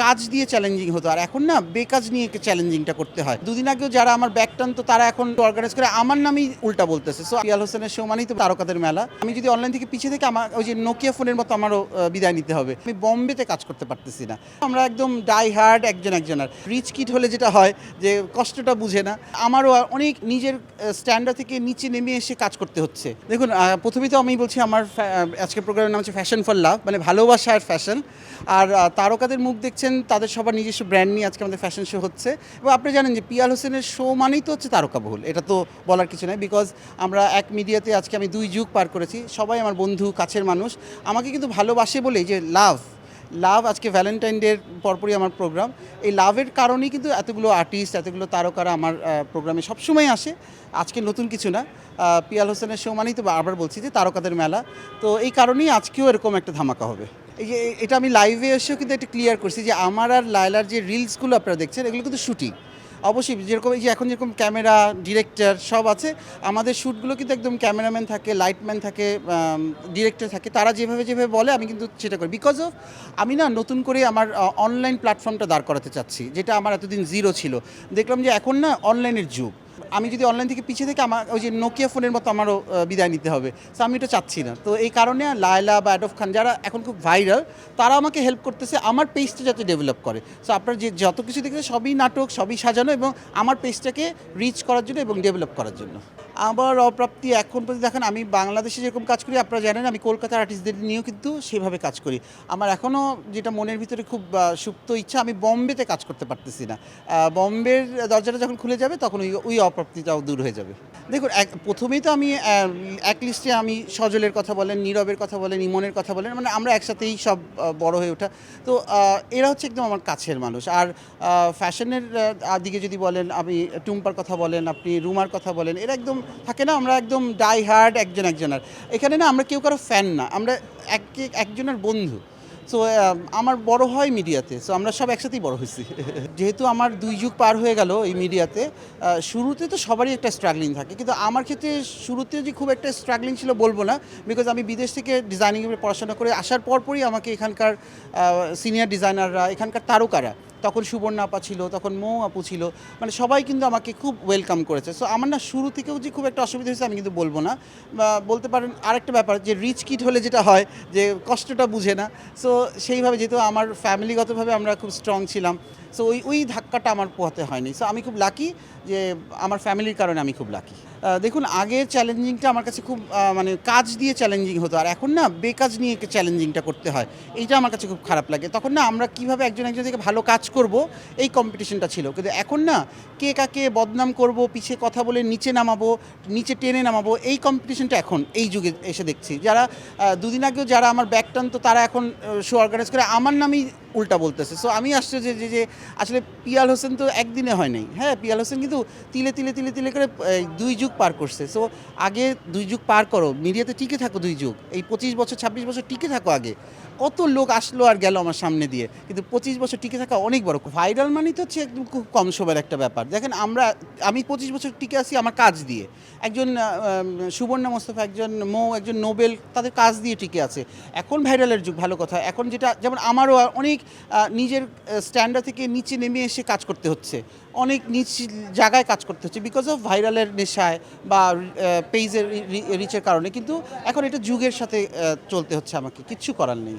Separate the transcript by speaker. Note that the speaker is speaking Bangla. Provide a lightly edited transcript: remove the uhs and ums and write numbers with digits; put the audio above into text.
Speaker 1: কাজ দিয়ে চ্যালেঞ্জিং হতো, আর এখন না বেকাজ নিয়ে চ্যালেঞ্জিংটা করতে হয়। দুদিন আগেও যারা আমার ব্যাক টানতো তারা এখন অর্গানাইজ করে আমার নামেই উল্টা বলতেছে। সো পিয়াল হোসেনের শো মানেই তো তারকাদের মেলা। আমি যদি অনলাইন থেকে পিছিয়ে থেকে আমার ওই যে নোকিয়া ফোনের মতো আমারও বিদায় নিতে হবে। আমি বম্বেতে কাজ করতে পারতেছি না। আমরা একদম ডাই হার্ড একজনের রিচ কিড হলে যেটা হয় যে কষ্টটা বুঝে না। আমারও অনেক নিজের স্ট্যান্ডার্ড থেকে নিচে নেমে এসে কাজ করতে হচ্ছে। দেখুন, প্রথমেই তো আমি বলছি আমার আজকের প্রোগ্রামের নাম হচ্ছে ফ্যাশন ফর লাভ, মানে ভালোবাসা আর ফ্যাশন। আর তারকাদের মুখ দেখছেন, তাদের সবার নিজস্ব ব্র্যান্ড নিয়ে আজকে আমাদের ফ্যাশন শো হচ্ছে। এবং আপনি জানেন যে পিয়াল হোসেনের শো মানেই তো হচ্ছে তারকাবহুল, এটা তো বলার কিছু নয়। বিকজ আমরা এক মিডিয়াতে আজকে আমি 2 যুগ পার করেছি, সবাই আমার বন্ধু, কাছের মানুষ। আমাকে কিন্তু ভালোবাসে বলেই যে লাভ আজকে ভ্যালেন্টাইন ডের পরপরই আমার প্রোগ্রাম। এই লাভের কারণেই কিন্তু এতগুলো আর্টিস্ট, এতগুলো তারকারা আমার প্রোগ্রামে সবসময় আসে। আজকে নতুন কিছু না, পিয়াল হোসেনের শো মানেই তো আবার বলছি যে তারকাদের মেলা। তো এই কারণেই আজকেও এরকম একটা ধামাকা হবে। এই যে এটা আমি লাইভে এসেও কিন্তু একটা ক্লিয়ার করছি যে আমার আর লায়লার যে রিলসগুলো আপনারা দেখছেন, এগুলো কিন্তু শুটিং। অবশ্যই যেরকম এই যে এখন যেরকম ক্যামেরা, ডিরেক্টর সব আছে, আমাদের শ্যুটগুলো কিন্তু একদম ক্যামেরাম্যান থাকে, লাইটম্যান থাকে, ডিরেক্টর থাকে, তারা যেভাবে বলে আমি কিন্তু সেটা করি। বিকজ অফ আমি না নতুন করে আমার অনলাইন প্ল্যাটফর্মটা দাঁড় করাতে চাচ্ছি, যেটা আমার এতদিন জিরো ছিল। দেখলাম যে এখন না অনলাইনের যুগ। আমি যদি অনলাইন থেকে পিছিয়ে থেকে আমার ওই যে নোকিয়া ফোনের মতো আমারও বিদায় নিতে হবে। সো আমি এটা চাচ্ছি না। তো এই কারণে লায়লা বা আডফ খান যারা এখন খুব ভাইরাল, তারা আমাকে হেল্প করতেছে আমার পেজটা যাতে ডেভেলপ করে। সো আপনার যে যত কিছু দেখছেন সবই নাটক, সবই সাজানো, এবং আমার পেজটাকে রিচ করার জন্য এবং ডেভেলপ করার জন্য। আমার অপ্রাপ্তি এখন পর্যন্ত দেখেন, আমি বাংলাদেশে যেরকম কাজ করি আপনারা জানেন, আমি কলকাতার আর্টিস্টদের নিয়েও কিন্তু সেভাবে কাজ করি। আমার এখনও যেটা মনের ভিতরে খুব সুপ্ত ইচ্ছা, আমি বম্বেতে কাজ করতে পারতেছি না। বম্বের দরজাটা যখন খুলে যাবে তখন ওই অপ্রাপ্তিটাও দূর হয়ে যাবে। দেখুন, প্রথমেই তো আমি এক লিস্টে আমি সজলের কথা বলেন, নীরবের কথা বলেন, ইমনের কথা বলেন, মানে আমরা একসাথেই সব বড় হয়ে ওঠা। তো এরা হচ্ছে একদম আমার কাছের মানুষ। আর ফ্যাশনের দিকে যদি বলেন, আমি টুম্পার কথা বলেন, আপনি রুমার কথা বলেন, এরা একদম থাকে না, আমরা একদম ডাই হার্ড একজনের। এখানে না আমরা কেউ কারো ফ্যান না, আমরা একজনের বন্ধু। সো আমার বড় হয় মিডিয়াতে, সো আমরা সব একসাথেই বড় হয়েছি। যেহেতু আমার 2 যুগ পার হয়ে গেল এই মিডিয়াতে, শুরুতে তো সবারই একটা স্ট্রাগলিং থাকে, কিন্তু আমার ক্ষেত্রে শুরুতে যে খুব একটা স্ট্রাগলিং ছিল বলবো না। বিকজ আমি বিদেশ থেকে ডিজাইনিংয়ে পড়াশোনা করে আসার পরই আমাকে এখানকার সিনিয়র ডিজাইনাররা, এখানকার তারকারা, তখন সুবর্ণা আপা ছিল, তখন মৌ আপু ছিল, মানে সবাই কিন্তু আমাকে খুব ওয়েলকাম করেছে। সো আমার না শুরু থেকেও যে খুব একটা অসুবিধা হয়েছে আমি কিন্তু বলবো না। বলতে পারেন আরেকটা ব্যাপার যে রিচ কিড হলে যেটা হয় যে কষ্টটা বুঝে না। সো সেইভাবে যেহেতু আমার ফ্যামিলিগতভাবে আমরা খুব স্ট্রং ছিলাম, সো ওই ধাক্কাটা আমার পোহাতে হয়নি। সো আমি খুব লাকি যে আমার ফ্যামিলির কারণে আমি খুব লাকি। দেখুন, আগের চ্যালেঞ্জিংটা আমার কাছে খুব মানে কাজ দিয়ে চ্যালেঞ্জিং হতো, আর এখন না বেকাজ নিয়ে চ্যালেঞ্জিংটা করতে হয়। এইটা আমার কাছে খুব খারাপ লাগে। তখন না আমরা কীভাবে একজন থেকে ভালো কাজ করব, এই কম্পিটিশনটা ছিল। কিন্তু এখন না কে কাকে বদনাম করব, পিছিয়ে কথা বলে নিচে নামাবো, নিচে টেনে নামাবো, এই কম্পিটিশনটা এখন এই যুগে এসে দেখছি। যারা দুদিন আগেও যারা আমার ব্যাক টানতো তারা এখন শো অর্গানাইজ করে আমার নামেই উল্টা বলতেছে। সো আমি আশ্চর্য যে আসলে পিয়াল হোসেন তো একদিনে হয় নাই। হ্যাঁ, পিয়াল হোসেন কিন্তু তিলে তিলে তিলে তিলে করে 2 যুগ পার করছে। সো আগে 2 যুগ পার করো, মিডিয়াতে টিকে থাকো 2 যুগ, এই 25 বছর 26 বছর টিকে থাকো। আগে কত লোক আসলো আর গেল আমার সামনে দিয়ে, কিন্তু 25 বছর টিকে থাকা অনেক বড়। ভাইরাল মানেই তো হচ্ছে একদম খুব কম সময়ের একটা ব্যাপার। দেখেন, আমি 25 বছর টিকে আছি আমার কাজ দিয়ে। একজন সুবর্ণা মোস্তফা, একজন মৌ, একজন নোবেল, তাদের কাজ দিয়ে টিকে আছে। এখন ভাইরালের যুগ, ভালো কথা। এখন যেটা যেমন আমারও অনেক নিজের স্ট্যান্ডার্ড থেকে নিচে নেমে এসে কাজ করতে হচ্ছে, অনেক নিচ জায়গায় কাজ করতে হচ্ছে বিকজ অফ ভাইরালের নেশায় বা পেজের রিচের কারণে। কিন্তু এখন এটা যুগের সাথে চলতে হচ্ছে, আমাকে কিচ্ছু করার নেই।